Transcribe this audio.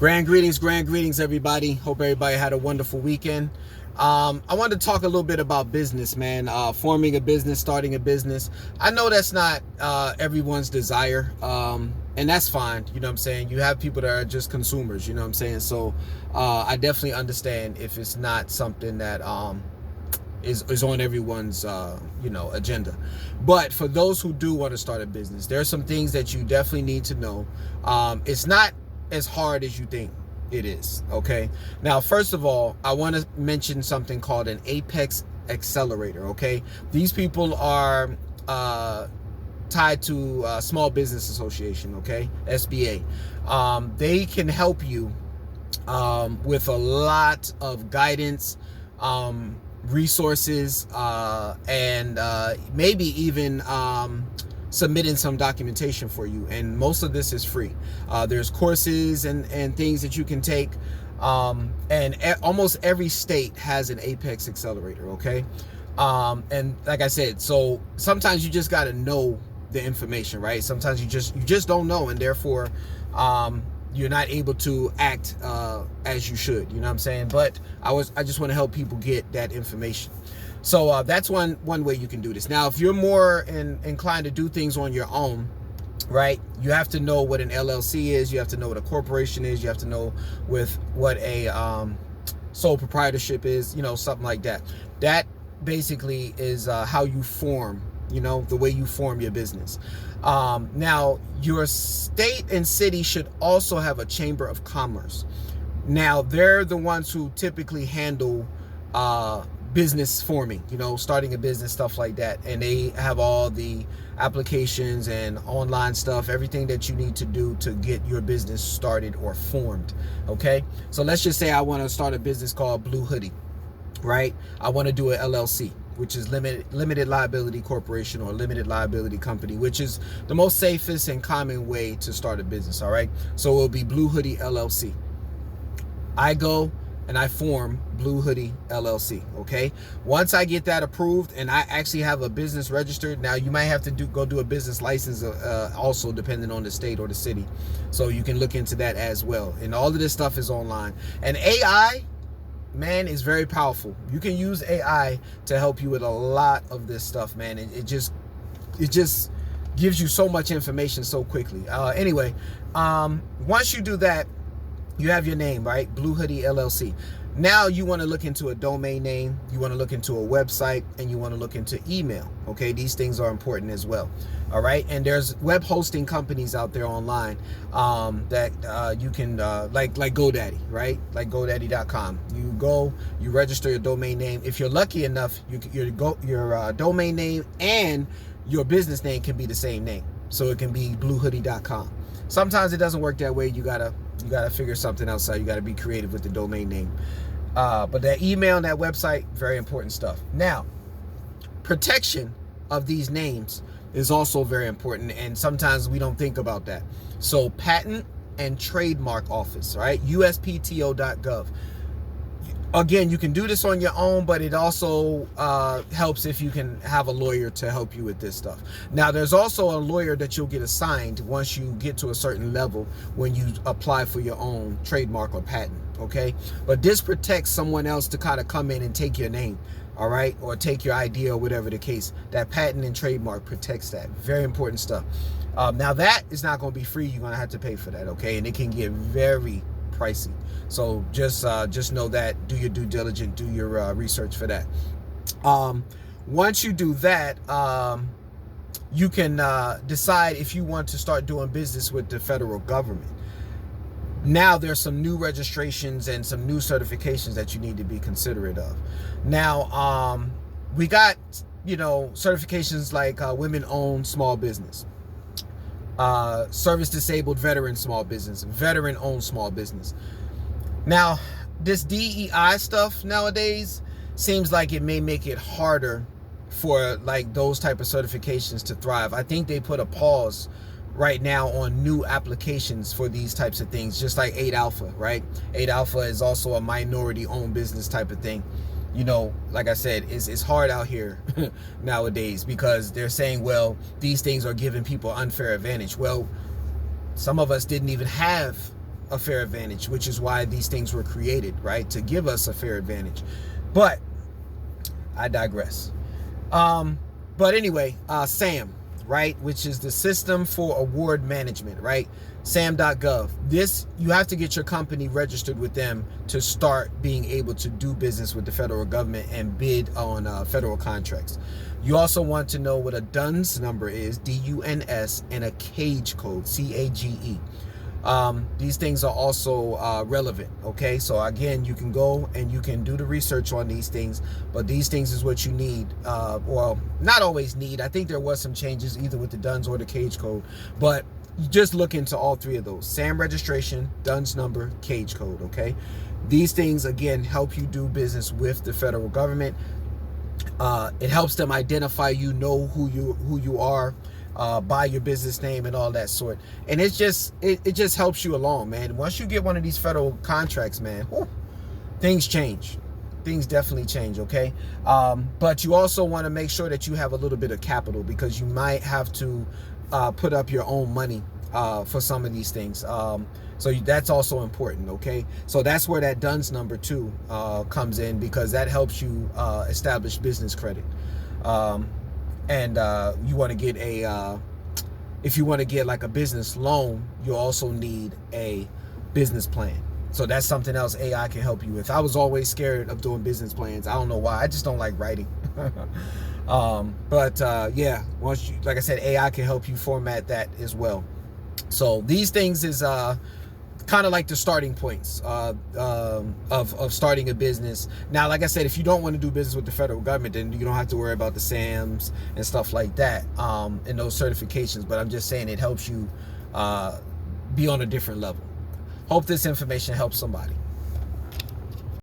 Grand greetings, everybody. Hope everybody had a wonderful weekend. I wanted to talk a little bit about business, man. Forming a business, starting a business. I know that's not everyone's desire, and that's fine. You know what I'm saying? You have people that are just consumers. You know what I'm saying? So I definitely understand if it's not something that is on everyone's agenda. But for those who do want to start a business, there are some things that you definitely need to know. It's not as hard as you think it is. Okay, now first of all, I want to mention something called an Apex Accelerator. Okay, these people are tied to Small Business Association, okay, SBA. They can help you with a lot of guidance, resources, and maybe even submitting some documentation for you, and most of this is free. There's courses and things that you can take, and almost every state has an Apex Accelerator, okay? And like I said, so sometimes you just got to know the information, right? Sometimes you just don't know, and therefore you're not able to act as you should, you know what I'm saying? But I just want to help people get that information. So that's one way you can do this. Now, if you're more inclined to do things on your own, right, you have to know what an LLC is. You have to know what a corporation is. You have to know what a sole proprietorship is, something like that. That basically is how you form, the way you form your business. Now, your state and city should also have a chamber of commerce. Now, they're the ones who typically handle business forming, starting a business, stuff like that. And they have all the applications and online stuff, everything that you need to do to get your business started or formed. Okay, so let's just say I want to start a business called Blue Hoodie, right? I want to do an LLC, which is limited liability corporation or limited liability company, which is the most safest and common way to start a business. All right, so it will be Blue Hoodie LLC. I go and I form Blue Hoodie LLC. Okay, once I get that approved and I actually have a business registered, now you might have to go do a business license also, depending on the state or the city. So you can look into that as well. And all of this stuff is online. And AI, man, is very powerful. You can use AI to help you with a lot of this stuff, man. It just gives you so much information so quickly. Anyway, once you do that, you have your name, right? Blue Hoodie LLC. Now you want to look into a domain name, you want to look into a website, and you want to look into email. Okay, these things are important as well. All right, and there's web hosting companies out there online that you can like GoDaddy, right? Like GoDaddy.com. You register your domain name. If you're lucky enough, your domain name and your business name can be the same name, so it can be BlueHoodie.com. Sometimes it doesn't work that way. You gotta figure something else out. You gotta be creative with the domain name. But that email and that website, very important stuff. Now, protection of these names is also very important, and sometimes we don't think about that. So Patent and Trademark Office, right? USPTO.gov. Again, you can do this on your own, but it also helps if you can have a lawyer to help you with this stuff. Now, there's also a lawyer that you'll get assigned once you get to a certain level when you apply for your own trademark or patent, okay? But this protects someone else to kind of come in and take your name, all right? Or take your idea or whatever the case. That patent and trademark protects that. Very important stuff. Now, that is not going to be free. You're going to have to pay for that, okay? And it can get very pricey. So just know that. Do your due diligence, do your research for that. Once you do that, you can decide if you want to start doing business with the federal government. Now there's some new registrations and some new certifications that you need to be considerate of. Now we got certifications like women-owned small business, service disabled veteran small business, veteran-owned small business. Now, this DEI stuff nowadays seems like it may make it harder for like those type of certifications to thrive. I think they put a pause right now on new applications for these types of things, just like 8 Alpha, right? 8 Alpha is also a minority-owned business type of thing. Like I said, it's hard out here nowadays because they're saying, well, these things are giving people unfair advantage. Well, some of us didn't even have a fair advantage, which is why these things were created, right? To give us a fair advantage. But I digress. But anyway, SAM, right, which is the System for Award Management, right? SAM.gov. This, you have to get your company registered with them to start being able to do business with the federal government and bid on federal contracts. You also want to know what a DUNS number is, DUNS, and a CAGE code, CAGE. These things are also relevant, okay? So again, you can go and you can do the research on these things, but these things is what you need. Well, not always need. I think there was some changes either with the DUNS or the CAGE code, but you just look into all three of those: SAM registration, DUNS number, CAGE code, okay? These things, again, help you do business with the federal government. It helps them identify you, know who you are, by your business name and all that sort. And it just helps you along, man. Once you get one of these federal contracts, man, whew, things change. Things definitely change, okay? But you also want to make sure that you have a little bit of capital, because you might have to put up your own money for some of these things. So that's also important, okay? So that's where that DUNS number 2 comes in, because that helps you establish business credit. And you want to get if you want to get like a business loan, you also need a business plan. So that's something else AI can help you with. I was always scared of doing business plans. I don't know why. I just don't like writing. Yeah, once you, like I said, AI can help you format that as well. So these things is kind of like the starting points of starting a business. Now, like I said, if you don't want to do business with the federal government, then you don't have to worry about the SAMs and stuff like that, and those certifications. But I'm just saying it helps you be on a different level. Hope this information helps somebody.